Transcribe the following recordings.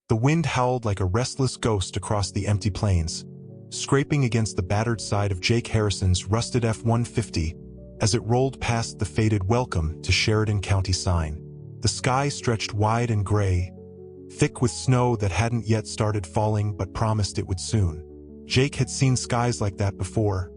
The wind howled like a restless ghost across the empty plains, scraping against the battered side of Jake Harrison's rusted F-150 as it rolled past the faded "Welcome to Sheridan County" sign. The sky stretched wide and gray, thick with snow that hadn't yet started falling but promised it would soon. Jake had seen skies like that before,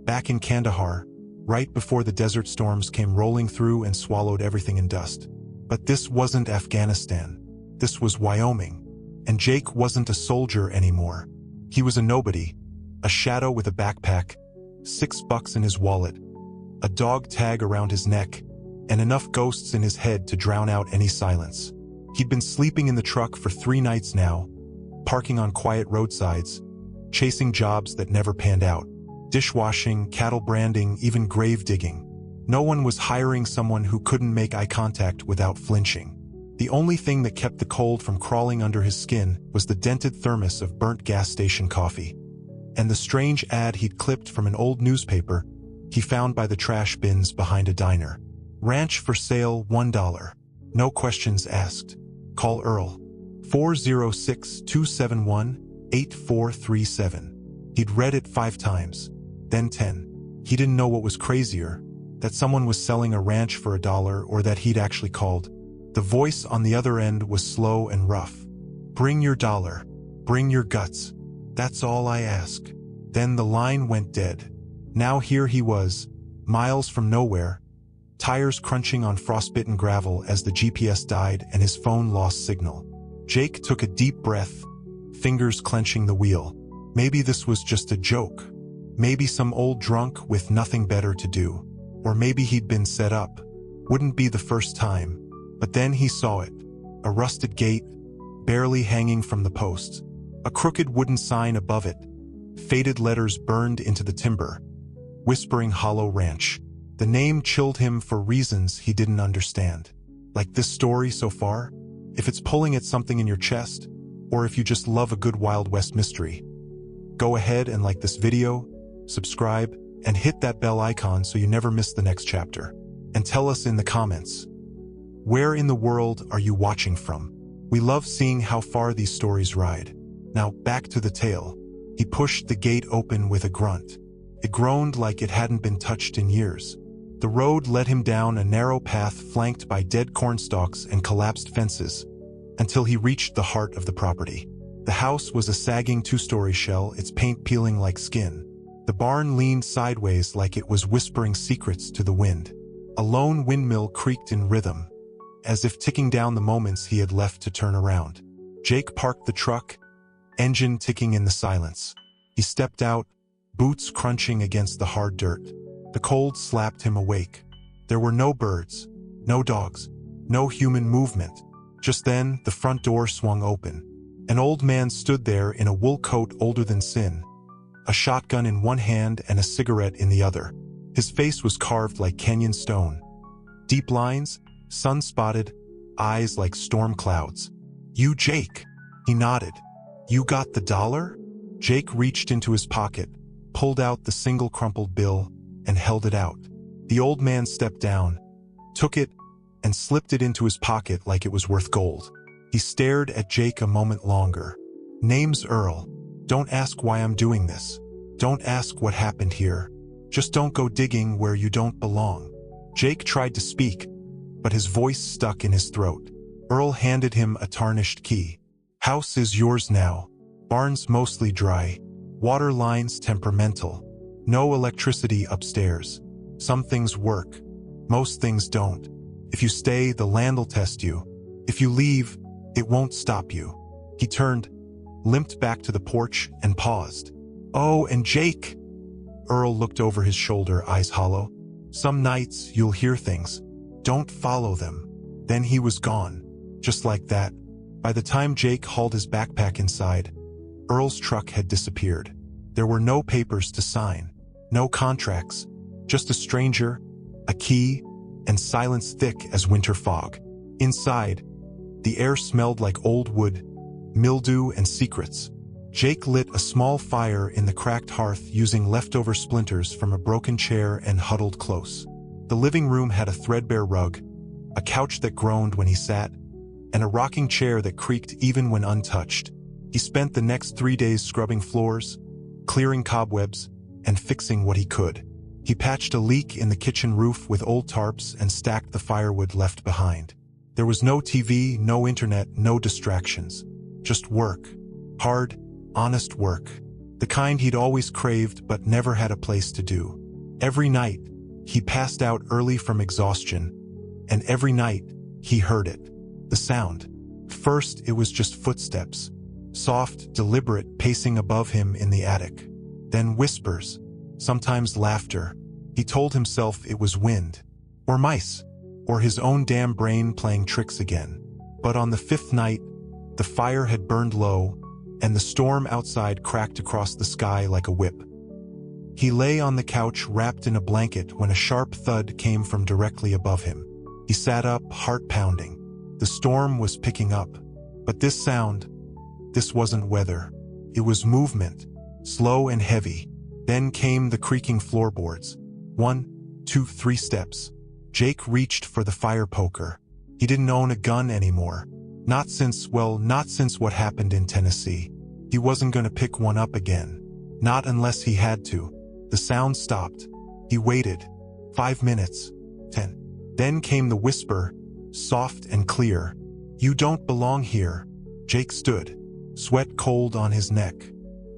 back in Kandahar, right before the desert storms came rolling through and swallowed everything in dust. But this wasn't Afghanistan. This was Wyoming. And Jake wasn't a soldier anymore. He was a nobody, a shadow with a backpack, $6 in his wallet, a dog tag around his neck, and enough ghosts in his head to drown out any silence. He'd been sleeping in the truck for 3 nights now, parking on quiet roadsides, chasing jobs that never panned out. Dishwashing, cattle branding, even grave digging. No one was hiring someone who couldn't make eye contact without flinching. The only thing that kept the cold from crawling under his skin was the dented thermos of burnt gas station coffee. And the strange ad he'd clipped from an old newspaper he found by the trash bins behind a diner. Ranch for sale, $1. No questions asked. Call Earl. 406-271-8437. He'd read it 5 times, then 10. He didn't know what was crazier, that someone was selling a ranch for $1 or that he'd actually called. The voice on the other end was slow and rough. Bring your dollar. Bring your guts. That's all I ask. Then the line went dead. Now here he was, miles from nowhere, tires crunching on frostbitten gravel as the GPS died and his phone lost signal. Jake took a deep breath, fingers clenching the wheel. Maybe this was just a joke. Maybe some old drunk with nothing better to do. Or maybe he'd been set up. Wouldn't be the first time. But then he saw it. A rusted gate, barely hanging from the posts. A crooked wooden sign above it. Faded letters burned into the timber. Whispering Hollow Ranch. The name chilled him for reasons he didn't understand. Like this story so far? If it's pulling at something in your chest, or if you just love a good Wild West mystery. Go ahead and like this video, subscribe, and hit that bell icon so you never miss the next chapter. And tell us in the comments, where in the world are you watching from? We love seeing how far these stories ride. Now back to the tale. He pushed the gate open with a grunt. It groaned like it hadn't been touched in years. The road led him down a narrow path flanked by dead cornstalks and collapsed fences, until he reached the heart of the property. The house was a sagging 2-story shell, its paint peeling like skin. The barn leaned sideways like it was whispering secrets to the wind. A lone windmill creaked in rhythm, as if ticking down the moments he had left to turn around. Jake parked the truck, engine ticking in the silence. He stepped out, boots crunching against the hard dirt. The cold slapped him awake. There were no birds, no dogs, no human movement. Just then, the front door swung open. An old man stood there in a wool coat older than sin, a shotgun in one hand and a cigarette in the other. His face was carved like canyon stone. Deep lines, sun-spotted, eyes like storm clouds. "You, Jake?" He nodded. "You got the dollar?" Jake reached into his pocket, pulled out the single crumpled bill, and held it out. The old man stepped down, took it, and slipped it into his pocket like it was worth gold. He stared at Jake a moment longer. "Name's Earl. Don't ask why I'm doing this. Don't ask what happened here. Just don't go digging where you don't belong." Jake tried to speak, but his voice stuck in his throat. Earl handed him a tarnished key. "House is yours now. Barn's mostly dry. Water lines temperamental. No electricity upstairs. Some things work. Most things don't. If you stay, the land'll test you. If you leave, it won't stop you." He turned, limped back to the porch, and paused. "Oh, and Jake." Earl looked over his shoulder, eyes hollow. "Some nights you'll hear things. Don't follow them." Then he was gone. Just like that. By the time Jake hauled his backpack inside, Earl's truck had disappeared. There were no papers to sign, no contracts, just a stranger, a key, and silence thick as winter fog. Inside, the air smelled like old wood, mildew, and secrets. Jake lit a small fire in the cracked hearth using leftover splinters from a broken chair and huddled close. The living room had a threadbare rug, a couch that groaned when he sat, and a rocking chair that creaked even when untouched. He spent the next 3 days scrubbing floors, clearing cobwebs, and fixing what he could. He patched a leak in the kitchen roof with old tarps and stacked the firewood left behind. There was no TV, no internet, no distractions. Just work. Hard, honest work. The kind he'd always craved but never had a place to do. Every night, he passed out early from exhaustion, and every night, he heard it. The sound. First, it was just footsteps. Soft, deliberate pacing above him in the attic. Then whispers. Sometimes laughter. He told himself it was wind. Or mice. Or his own damn brain playing tricks again. But on the 5th night, the fire had burned low, and the storm outside cracked across the sky like a whip. He lay on the couch wrapped in a blanket when a sharp thud came from directly above him. He sat up, heart pounding. The storm was picking up. But this sound, this wasn't weather. It was movement, slow and heavy. Then came the creaking floorboards. 1, 2, 3 steps. Jake reached for the fire poker. He didn't own a gun anymore. Not since what happened in Tennessee. He wasn't going to pick one up again. Not unless he had to. The sound stopped. He waited. 5 minutes. 10. Then came the whisper, soft and clear. "You don't belong here." Jake stood, sweat cold on his neck.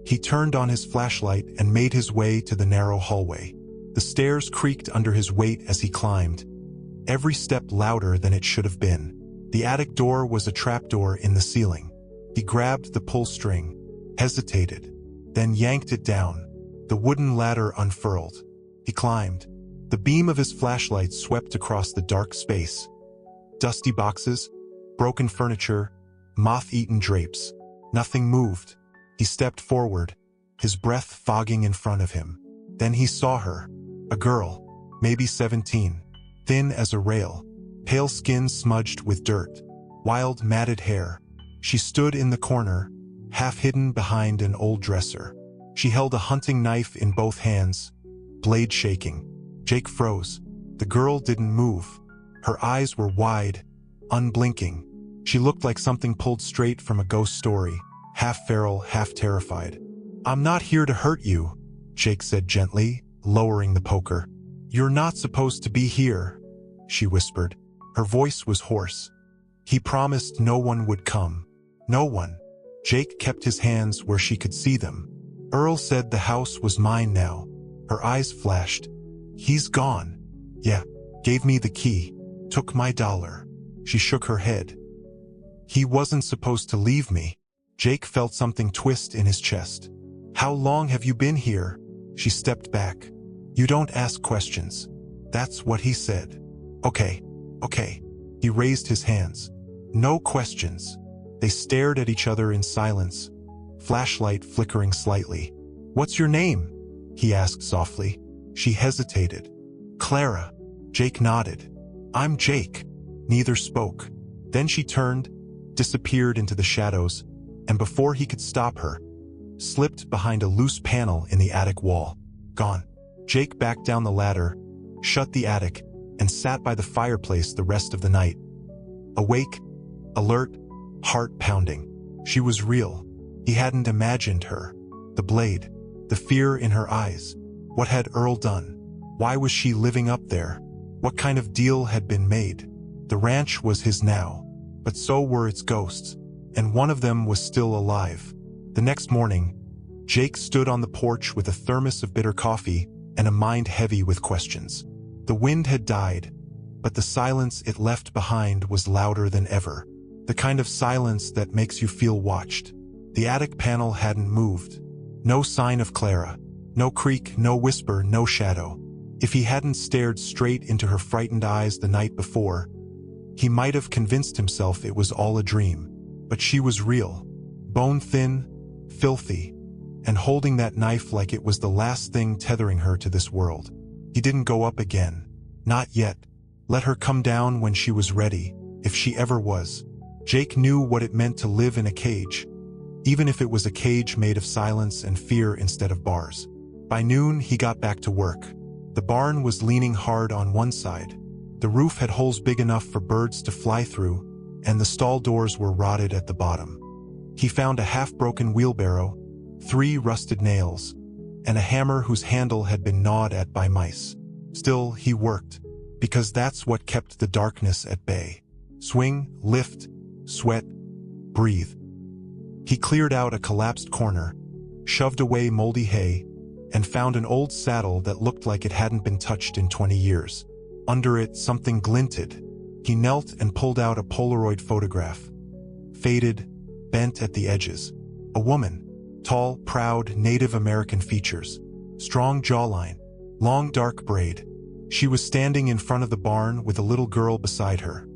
He turned on his flashlight and made his way to the narrow hallway. The stairs creaked under his weight as he climbed, every step louder than it should have been. The attic door was a trapdoor in the ceiling. He grabbed the pull string, hesitated, then yanked it down. The wooden ladder unfurled. He climbed. The beam of his flashlight swept across the dark space. Dusty boxes, broken furniture, moth-eaten drapes. Nothing moved. He stepped forward, his breath fogging in front of him. Then he saw her. A girl, maybe 17, thin as a rail, pale skin smudged with dirt, wild matted hair. She stood in the corner, half hidden behind an old dresser. She held a hunting knife in both hands, blade shaking. Jake froze. The girl didn't move. Her eyes were wide, unblinking. She looked like something pulled straight from a ghost story, half feral, half terrified. "I'm not here to hurt you," Jake said gently, lowering the poker. "You're not supposed to be here," she whispered. Her voice was hoarse. He promised no one would come. No one. Jake kept his hands where she could see them. "Earl said the house was mine now." Her eyes flashed. "He's gone." "Yeah, gave me the key, took my $1. She shook her head. "He wasn't supposed to leave me." Jake felt something twist in his chest. "How long have you been here?" She stepped back. "You don't ask questions." That's what he said. Okay. He raised his hands. "No questions." They stared at each other in silence, flashlight flickering slightly. "What's your name?" he asked softly. She hesitated. "Clara." Jake nodded. "I'm Jake." Neither spoke. Then she turned, disappeared into the shadows, and before he could stop her, slipped behind a loose panel in the attic wall. Gone. Jake backed down the ladder, shut the attic, and sat by the fireplace the rest of the night. Awake, alert, heart pounding. She was real. He hadn't imagined her. The blade, the fear in her eyes. What had Earl done? Why was she living up there? What kind of deal had been made? The ranch was his now, but so were its ghosts, and one of them was still alive. The next morning, Jake stood on the porch with a thermos of bitter coffee and a mind heavy with questions. The wind had died, but the silence it left behind was louder than ever. The kind of silence that makes you feel watched. The attic panel hadn't moved. No sign of Clara. No creak, no whisper, no shadow. If he hadn't stared straight into her frightened eyes the night before, he might have convinced himself it was all a dream. But she was real. Bone-thin, filthy, and holding that knife like it was the last thing tethering her to this world. He didn't go up again. Not yet. Let her come down when she was ready, if she ever was. Jake knew what it meant to live in a cage, even if it was a cage made of silence and fear instead of bars. By noon, he got back to work. The barn was leaning hard on one side. The roof had holes big enough for birds to fly through, and the stall doors were rotted at the bottom. He found a half-broken wheelbarrow, 3 rusted nails, and a hammer whose handle had been gnawed at by mice. Still, he worked, because that's what kept the darkness at bay. Swing, lift, sweat, breathe. He cleared out a collapsed corner, shoved away moldy hay, and found an old saddle that looked like it hadn't been touched in 20 years. Under it, something glinted. He knelt and pulled out a Polaroid photograph. Faded, bent at the edges. A woman. Tall, proud, Native American features. Strong jawline. Long dark braid. She was standing in front of the barn with a little girl beside her,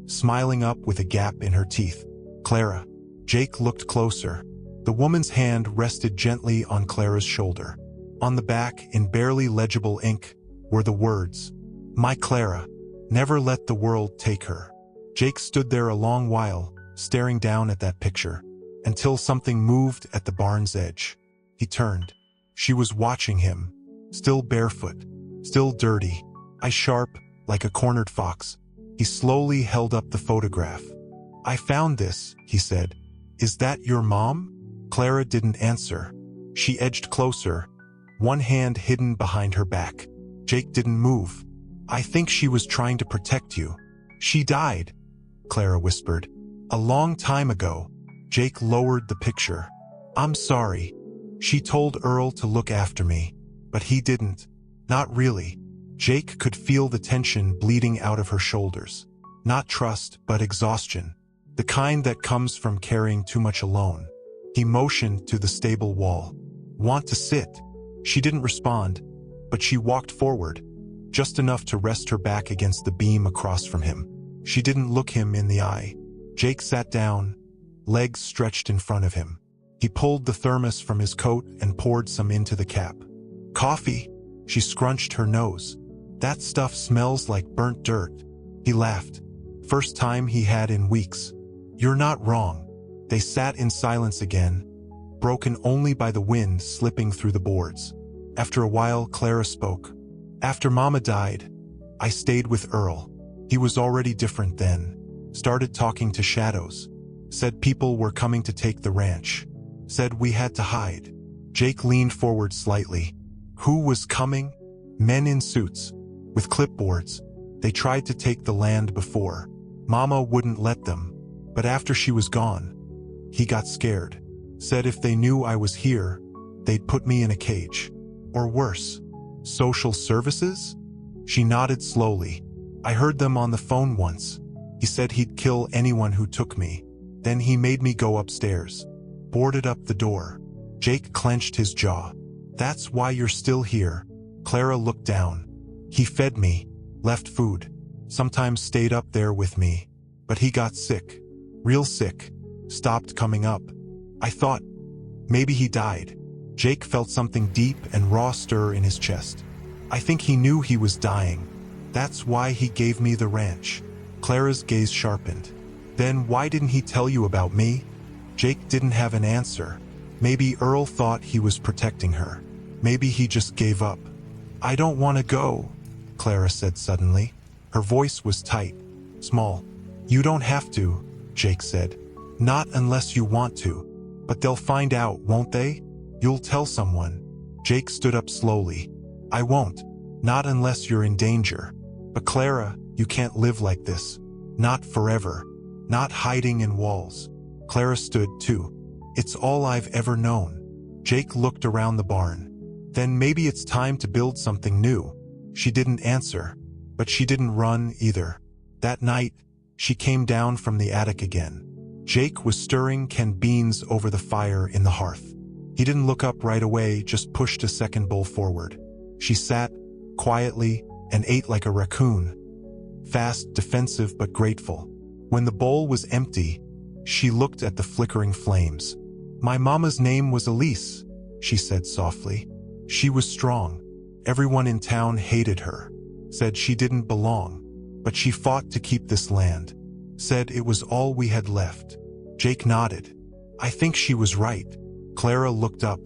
smiling up with a gap in her teeth. Clara. Jake looked closer. The woman's hand rested gently on Clara's shoulder. On the back, in barely legible ink, were the words, "My Clara, never let the world take her." Jake stood there a long while, staring down at that picture, until something moved at the barn's edge. He turned. She was watching him, still barefoot, still dirty, eyes sharp, like a cornered fox. He slowly held up the photograph. "I found this," he said. "Is that your mom?" Clara didn't answer. She edged closer, one hand hidden behind her back. Jake didn't move. "I think she was trying to protect you. She died," Clara whispered. "A long time ago." Jake lowered the picture. "I'm sorry. She told Earl to look after me, but he didn't. Not really." Jake could feel the tension bleeding out of her shoulders. Not trust, but exhaustion. The kind that comes from carrying too much alone. He motioned to the stable wall. "Want to sit?" She didn't respond, but she walked forward, just enough to rest her back against the beam across from him. She didn't look him in the eye. Jake sat down, legs stretched in front of him. He pulled the thermos from his coat and poured some into the cap. "Coffee?" She scrunched her nose. "That stuff smells like burnt dirt." He laughed. First time he had in weeks. "You're not wrong." They sat in silence again, broken only by the wind slipping through the boards. After a while, Clara spoke. "After Mama died, I stayed with Earl. He was already different then. Started talking to shadows. Said people were coming to take the ranch. Said we had to hide." Jake leaned forward slightly. "Who was coming?" "Men in suits, with clipboards. They tried to take the land before. Mama wouldn't let them, but after she was gone, he got scared. Said if they knew I was here, they'd put me in a cage. Or worse. Social services?" She nodded slowly. "I heard them on the phone once. He said he'd kill anyone who took me. Then he made me go upstairs. Boarded up the door." Jake clenched his jaw. "That's why you're still here." Clara looked down. "He fed me, left food, sometimes stayed up there with me. But he got sick. Real sick. Stopped coming up. I thought, maybe he died." Jake felt something deep and raw stir in his chest. "I think he knew he was dying. That's why he gave me the ranch." Clara's gaze sharpened. "Then why didn't he tell you about me?" Jake didn't have an answer. Maybe Earl thought he was protecting her. Maybe he just gave up. "I don't want to go," Clara said suddenly. Her voice was tight, small. "You don't have to," Jake said. "Not unless you want to. But they'll find out, won't they? You'll tell someone." Jake stood up slowly. "I won't. Not unless you're in danger. But Clara, you can't live like this. Not forever. Not hiding in walls." Clara stood too. "It's all I've ever known." Jake looked around the barn. "Then maybe it's time to build something new." She didn't answer, but she didn't run either. That night, she came down from the attic again. Jake was stirring canned beans over the fire in the hearth. He didn't look up right away, just pushed a second bowl forward. She sat, quietly, and ate like a raccoon. Fast, defensive, but grateful. When the bowl was empty, she looked at the flickering flames. "My mama's name was Elise," she said softly. "She was strong. Everyone in town hated her. Said she didn't belong. But she fought to keep this land. Said it was all we had left." Jake nodded. "I think she was right." Clara looked up.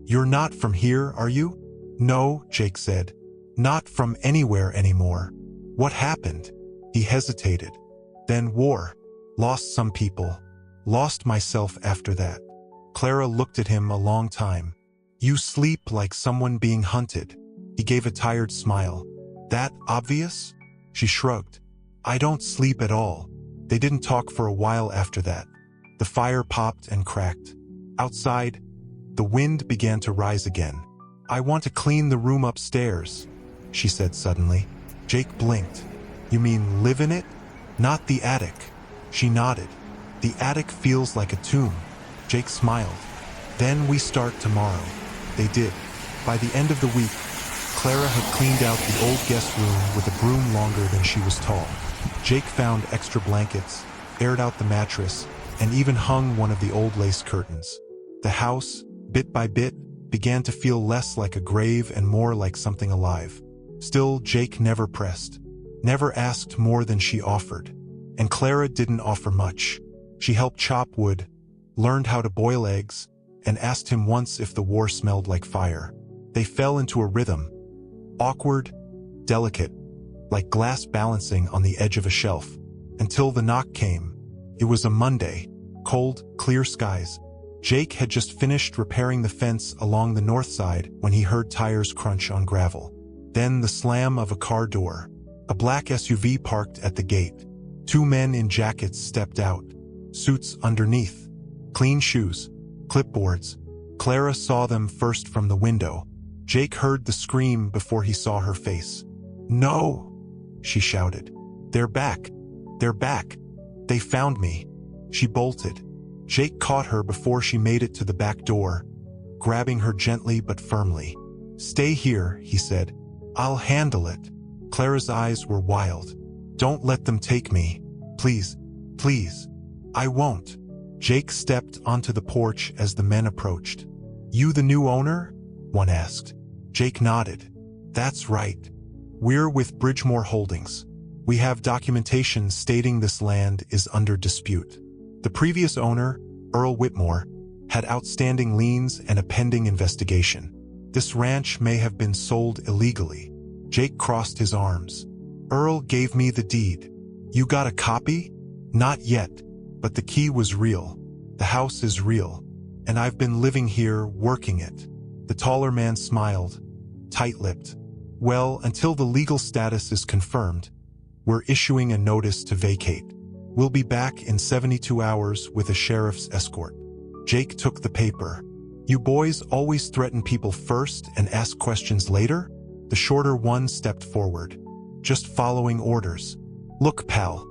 "You're not from here, are you?" "No," Jake said. "Not from anywhere anymore." "What happened?" He hesitated. "Then war. Lost some people. Lost myself after that. Clara looked at him a long time. You sleep like someone being hunted. He gave a tired smile. That obvious? She shrugged. I don't sleep at all. They didn't talk for a while after that. The fire popped and cracked. Outside, the wind began to rise again. I want to clean the room upstairs, she said suddenly. Jake blinked. You mean live in it? Not the attic. She nodded. The attic feels like a tomb. Jake smiled. Then we start tomorrow. They did. By the end of the week, Clara had cleaned out the old guest room with a broom longer than she was tall. Jake found extra blankets, aired out the mattress, and even hung one of the old lace curtains. The house, bit by bit, began to feel less like a grave and more like something alive. Still, Jake never pressed, never asked more than she offered. And Clara didn't offer much. She helped chop wood, learned how to boil eggs, and asked him once if the war smelled like fire. They fell into a rhythm, awkward, delicate, like glass balancing on the edge of a shelf, until the knock came. It was a Monday, cold, clear skies. Jake had just finished repairing the fence along the north side when he heard tires crunch on gravel. Then the slam of a car door. A black SUV parked at the gate. Two men in jackets stepped out, suits underneath, clean shoes, clipboards. Clara saw them first from the window. Jake heard the scream before he saw her face. No, she shouted. They're back. They're back. They found me. She bolted. Jake caught her before she made it to the back door, grabbing her gently but firmly. Stay here, he said. I'll handle it. Clara's eyes were wild. Don't let them take me. Please, please. I won't. Jake stepped onto the porch as the men approached. You the new owner? One asked. Jake nodded. That's right. We're with Bridgemore Holdings. We have documentation stating this land is under dispute. The previous owner, Earl Whitmore, had outstanding liens and a pending investigation. This ranch may have been sold illegally. Jake crossed his arms. Earl gave me the deed. You got a copy? Not yet, but the key was real. The house is real, and I've been living here, working it. The taller man smiled, tight-lipped. Well, until the legal status is confirmed, we're issuing a notice to vacate. We'll be back in 72 hours with a sheriff's escort. Jake took the paper. You boys always threaten people first and ask questions later? The shorter one stepped forward. Just following orders. Look, pal.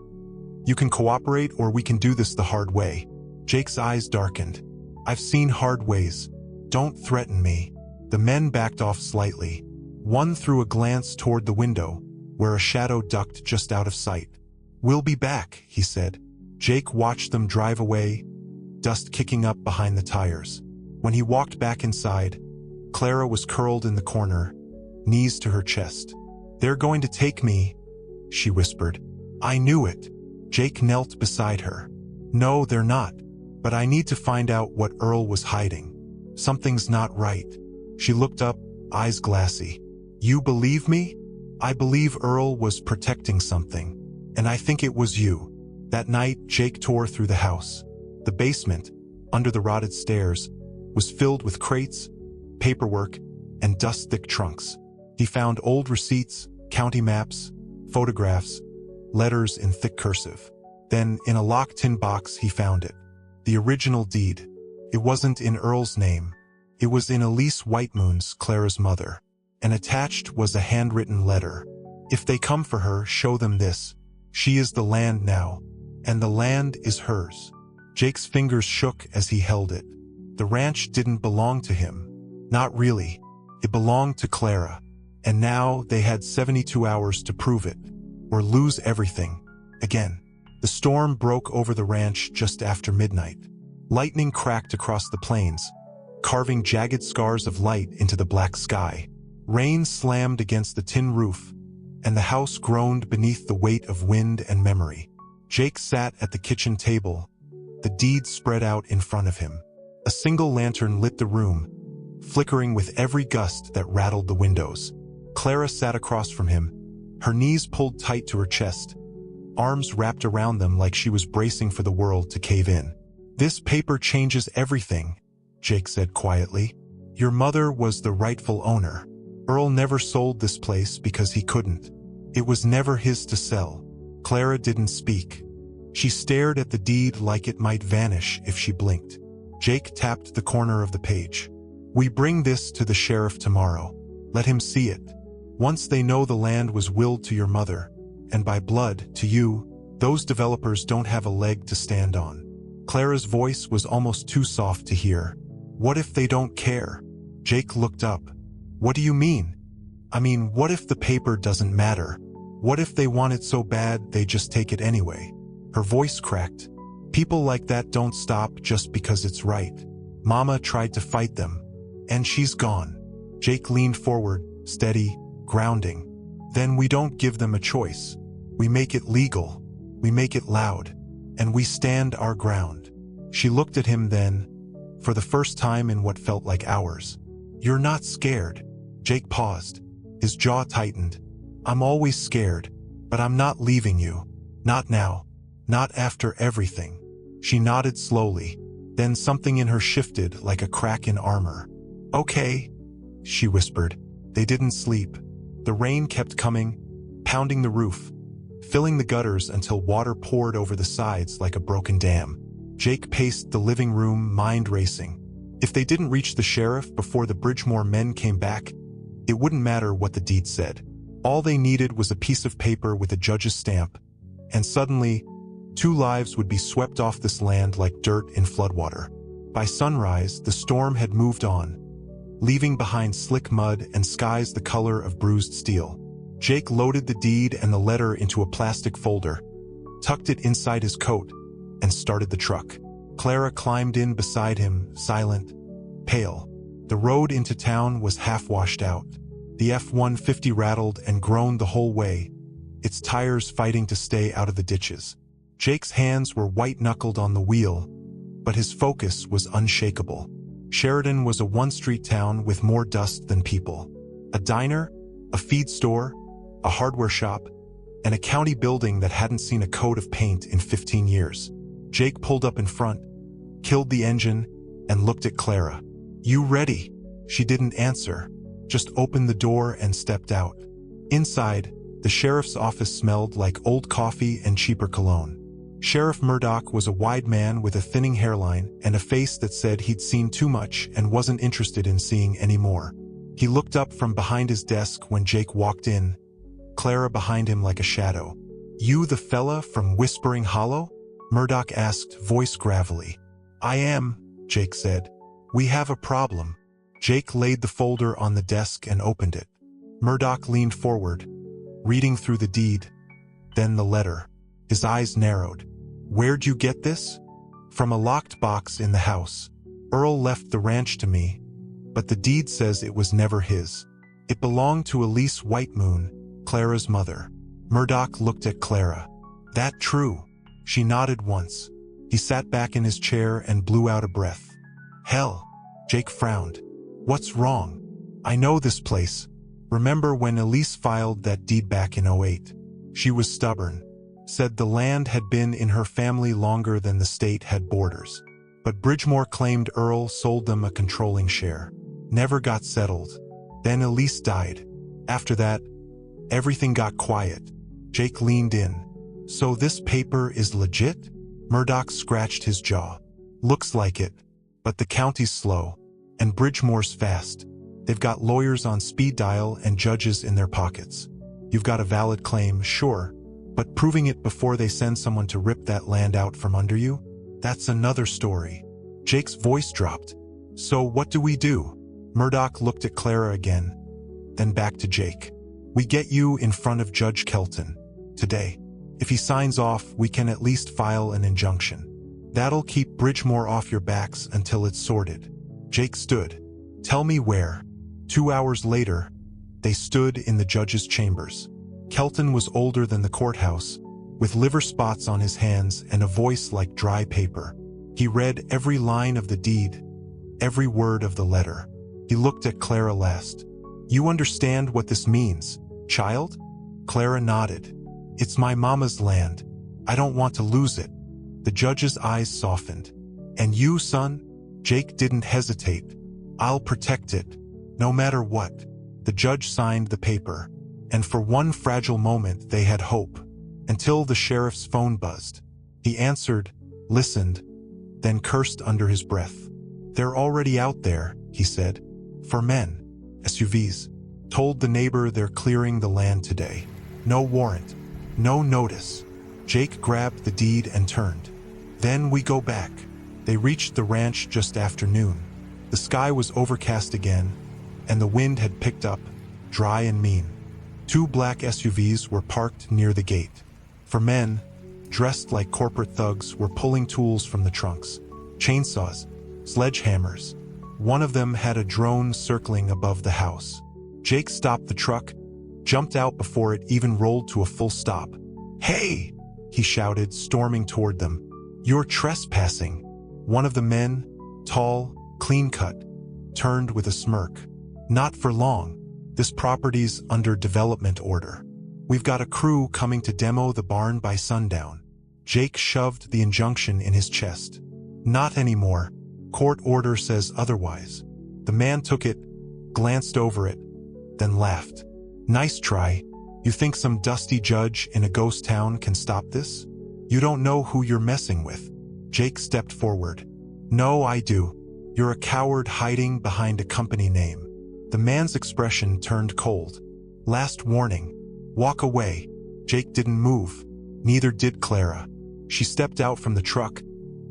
You can cooperate or we can do this the hard way. Jake's eyes darkened. I've seen hard ways. Don't threaten me. The men backed off slightly. One threw a glance toward the window, where a shadow ducked just out of sight. We'll be back, he said. Jake watched them drive away, dust kicking up behind the tires. When he walked back inside, Clara was curled in the corner, knees to her chest. They're going to take me, she whispered. I knew it. Jake knelt beside her. No, they're not. But I need to find out what Earl was hiding. Something's not right. She looked up, eyes glassy. You believe me? I believe Earl was protecting something. And I think it was you. That night, Jake tore through the house. The basement, under the rotted stairs, was filled with crates, paperwork, and dust-thick trunks. He found old receipts, county maps, photographs, letters in thick cursive. Then, in a locked tin box, he found it. The original deed. It wasn't in Earl's name. It was in Elise Whitemoon's, Clara's mother. And attached was a handwritten letter. If they come for her, show them this. She is the land now, and the land is hers. Jake's fingers shook as he held it. The ranch didn't belong to him. Not really. It belonged to Clara. And now they had 72 hours to prove it, or lose everything. Again. The storm broke over the ranch just after midnight. Lightning cracked across the plains, carving jagged scars of light into the black sky. Rain slammed against the tin roof, and the house groaned beneath the weight of wind and memory. Jake sat at the kitchen table, the deed spread out in front of him. A single lantern lit the room, flickering with every gust that rattled the windows. Clara sat across from him, her knees pulled tight to her chest, arms wrapped around them like she was bracing for the world to cave in. "This paper changes everything," Jake said quietly. "Your mother was the rightful owner. Earl never sold this place because he couldn't. It was never his to sell." Clara didn't speak. She stared at the deed like it might vanish if she blinked. Jake tapped the corner of the page. "We bring this to the sheriff tomorrow. Let him see it. Once they know the land was willed to your mother, and by blood, to you, those developers don't have a leg to stand on." Clara's voice was almost too soft to hear. "What if they don't care?" Jake looked up. "What do you mean?" "I mean, what if the paper doesn't matter? What if they want it so bad they just take it anyway?" Her voice cracked. "People like that don't stop just because it's right. Mama tried to fight them, and she's gone." Jake leaned forward, steady, grounding. "Then we don't give them a choice. We make it legal. We make it loud. And we stand our ground." She looked at him then, for the first time in what felt like hours. "You're not scared?" Jake paused. His jaw tightened. "I'm always scared, but I'm not leaving you. Not now. Not after everything." She nodded slowly. Then something in her shifted like a crack in armor. "Okay," she whispered. They didn't sleep. The rain kept coming, pounding the roof, filling the gutters until water poured over the sides like a broken dam. Jake paced the living room, mind racing. If they didn't reach the sheriff before the Bridgemore men came back, it wouldn't matter what the deed said. All they needed was a piece of paper with a judge's stamp, and suddenly, 2 lives would be swept off this land like dirt in floodwater. By sunrise, the storm had moved on, leaving behind slick mud and skies the color of bruised steel. Jake loaded the deed and the letter into a plastic folder, tucked it inside his coat, and started the truck. Clara climbed in beside him, silent, pale. The road into town was half washed out. The F-150 rattled and groaned the whole way, its tires fighting to stay out of the ditches. Jake's hands were white-knuckled on the wheel, but his focus was unshakable. Sheridan was a one-street town with more dust than people. A diner, a feed store, a hardware shop, and a county building that hadn't seen a coat of paint in 15 years. Jake pulled up in front, killed the engine, and looked at Clara. "You ready?" She didn't answer, just opened the door and stepped out. Inside, the sheriff's office smelled like old coffee and cheaper cologne. Sheriff Murdoch was a wide man with a thinning hairline and a face that said he'd seen too much and wasn't interested in seeing any more. He looked up from behind his desk when Jake walked in, Clara behind him like a shadow. "You the fella from Whispering Hollow?" Murdoch asked, voice gravelly. "I am," Jake said. "We have a problem." Jake laid the folder on the desk and opened it. Murdoch leaned forward, reading through the deed, then the letter. His eyes narrowed. "Where'd you get this?" "From a locked box in the house. Earl left the ranch to me, but the deed says it was never his. It belonged to Elise Whitemoon, Clara's mother." Murdoch looked at Clara. "That true?" She nodded once. He sat back in his chair and blew out a breath. "Hell." Jake frowned. "What's wrong?" "I know this place. Remember when Elise filed that deed back in '08? She was stubborn. Said the land had been in her family longer than the state had borders. But Bridgemore claimed Earl sold them a controlling share. Never got settled. Then Elise died. After that, everything got quiet." Jake leaned in. "So this paper is legit?" Murdoch scratched his jaw. "Looks like it. But the county's slow, and Bridgemore's fast. They've got lawyers on speed dial and judges in their pockets. You've got a valid claim, sure, but proving it before they send someone to rip that land out from under you? That's another story." Jake's voice dropped. "So what do we do?" Murdoch looked at Clara again, then back to Jake. "We get you in front of Judge Kelton today. If he signs off, we can at least file an injunction. That'll keep Bridgemore off your backs until it's sorted." Jake stood. "Tell me where." 2 hours later, they stood in the judge's chambers. Kelton was older than the courthouse, with liver spots on his hands and a voice like dry paper. He read every line of the deed, every word of the letter. He looked at Clara last. "You understand what this means, child?" Clara nodded. It's my mama's land. I don't want to lose it. The judge's eyes softened. And you, son? Jake didn't hesitate. I'll protect it, no matter what. The judge signed the paper, and for one fragile moment they had hope, until the sheriff's phone buzzed. He answered, listened, then cursed under his breath. They're already out there, he said. 4 men, SUVs. Told the neighbor they're clearing the land today. No warrant, no notice. Jake grabbed the deed and turned. Then we go back. They reached the ranch just after noon. The sky was overcast again, and the wind had picked up, dry and mean. 2 black SUVs were parked near the gate. 4 men, dressed like corporate thugs, were pulling tools from the trunks. Chainsaws, sledgehammers. One of them had a drone circling above the house. Jake stopped the truck, jumped out before it even rolled to a full stop. Hey! He shouted, storming toward them. You're trespassing. One of the men, tall, clean-cut, turned with a smirk. Not for long. This property's under development order. We've got a crew coming to demo the barn by sundown. Jake shoved the injunction in his chest. Not anymore. Court order says otherwise. The man took it, glanced over it, then laughed. Nice try. You think some dusty judge in a ghost town can stop this? You don't know who you're messing with. Jake stepped forward. No, I do. You're a coward hiding behind a company name. The man's expression turned cold. Last warning. Walk away. Jake didn't move. Neither did Clara. She stepped out from the truck,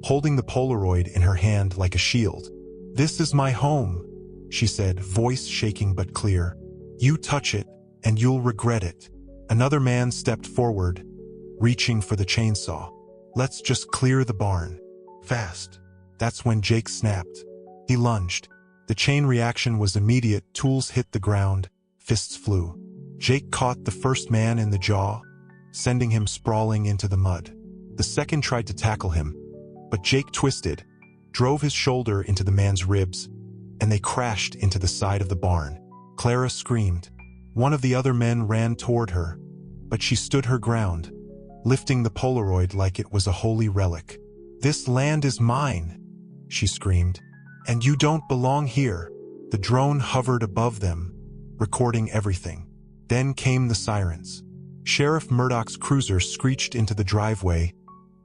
holding the Polaroid in her hand like a shield. This is my home, she said, voice shaking but clear. You touch it, and you'll regret it. Another man stepped forward, reaching for the chainsaw. Let's just clear the barn. Fast. That's when Jake snapped. He lunged. The chain reaction was immediate. Tools hit the ground. Fists flew. Jake caught the first man in the jaw, sending him sprawling into the mud. The second tried to tackle him, but Jake twisted, drove his shoulder into the man's ribs, and they crashed into the side of the barn. Clara screamed. One of the other men ran toward her, but she stood her ground, lifting the Polaroid like it was a holy relic. This land is mine, she screamed, and you don't belong here. The drone hovered above them, recording everything. Then came the sirens. Sheriff Murdoch's cruiser screeched into the driveway,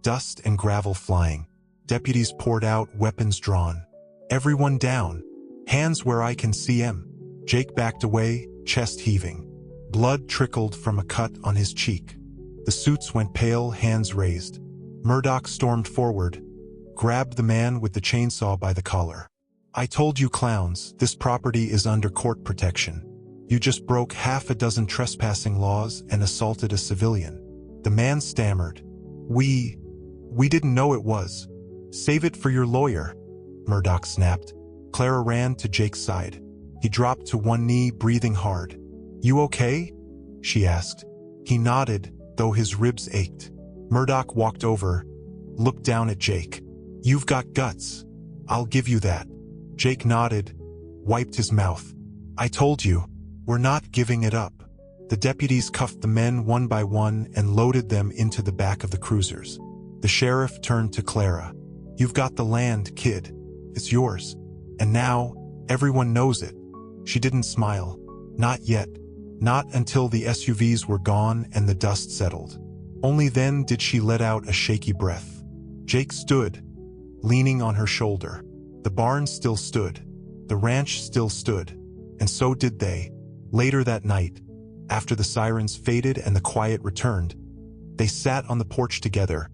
dust and gravel flying. Deputies poured out, weapons drawn. Everyone down. Hands where I can see 'em. Jake backed away, chest heaving. Blood trickled from a cut on his cheek. The suits went pale, hands raised. Murdoch stormed forward, grabbed the man with the chainsaw by the collar. I told you clowns, this property is under court protection. You just broke 6 trespassing laws and assaulted a civilian. The man stammered. We didn't know it was. Save it for your lawyer, Murdoch snapped. Clara ran to Jake's side. He dropped to one knee, breathing hard. You okay? She asked. He nodded, though his ribs ached. Murdoch walked over, looked down at Jake. You've got guts. I'll give you that. Jake nodded, wiped his mouth. I told you, we're not giving it up. The deputies cuffed the men one by one and loaded them into the back of the cruisers. The sheriff turned to Clara. You've got the land, kid. It's yours. And now, everyone knows it. She didn't smile. Not yet. Not until the SUVs were gone and the dust settled. Only then did she let out a shaky breath. Jake stood, leaning on her shoulder. The barn still stood. The ranch still stood. And so did they. Later that night, after the sirens faded and the quiet returned, they sat on the porch together,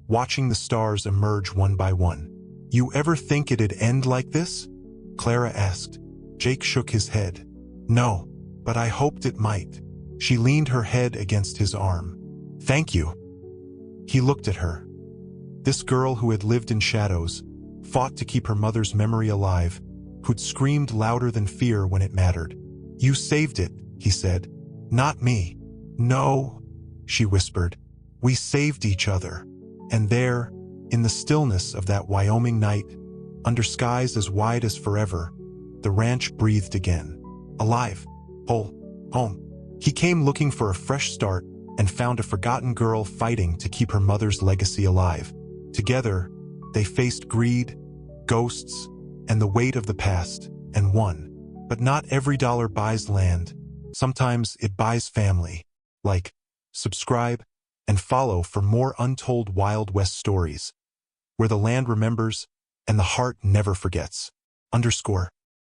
watching the stars emerge one by one. You ever think it'd end like this? Clara asked. Jake shook his head. No, but I hoped it might. She leaned her head against his arm. Thank you. He looked at her. This girl who had lived in shadows, fought to keep her mother's memory alive, who'd screamed louder than fear when it mattered. You saved it, he said. Not me. No, she whispered. We saved each other. And there, in the stillness of that Wyoming night, under skies as wide as forever, the ranch breathed again. Alive. Whole. Home. He came looking for a fresh start, and found a forgotten girl fighting to keep her mother's legacy alive. Together, they faced greed, ghosts, and the weight of the past, and won. But not every dollar buys land. Sometimes it buys family. Like, subscribe, and follow for more untold Wild West stories, where the land remembers and the heart never forgets. _